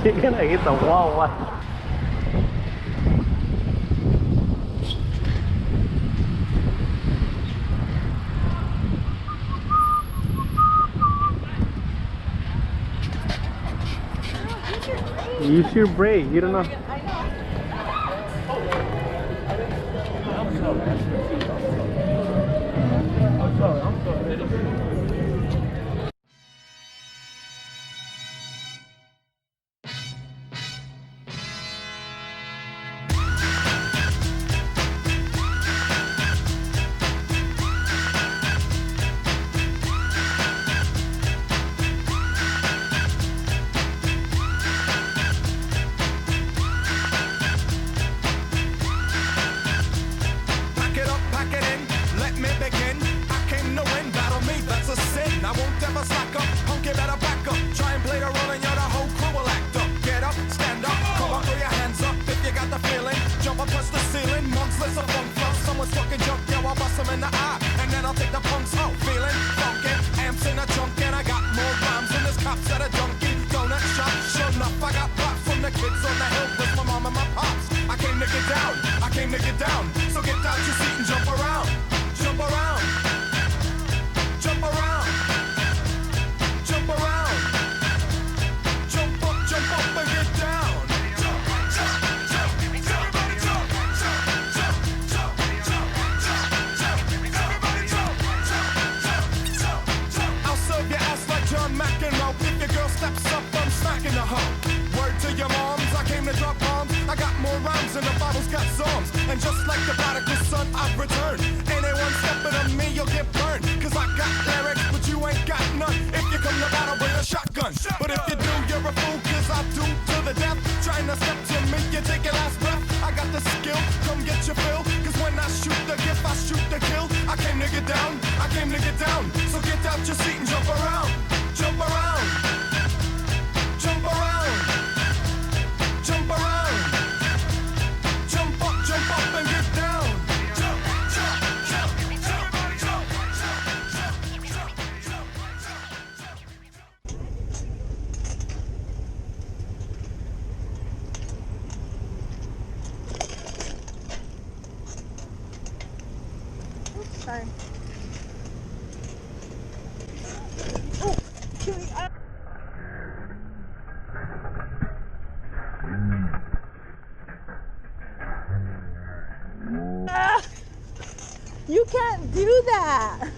You're gonna hit the wall. Watch. Use your brake. You don't know. And just like the prodigal son, I've returned. Anyone stepping on me, you'll get burned. Cause I got lyrics, but you ain't got none. If you come to battle, bring a shotgun. But if you do, you're a fool, cause I do to the death. Trying to step to me, you take your last breath. I got the skill, come get your fill. Cause when I shoot the gift, I shoot the kill. I came to get down, I came to get down. So get out your seat and jump around. Jump around. Jump around. Jump around. Jump up and get down. Jump, jump, jump, everybody jump, jump, jump, jump, Oops, sorry. Oh, Chewy. You can't do that.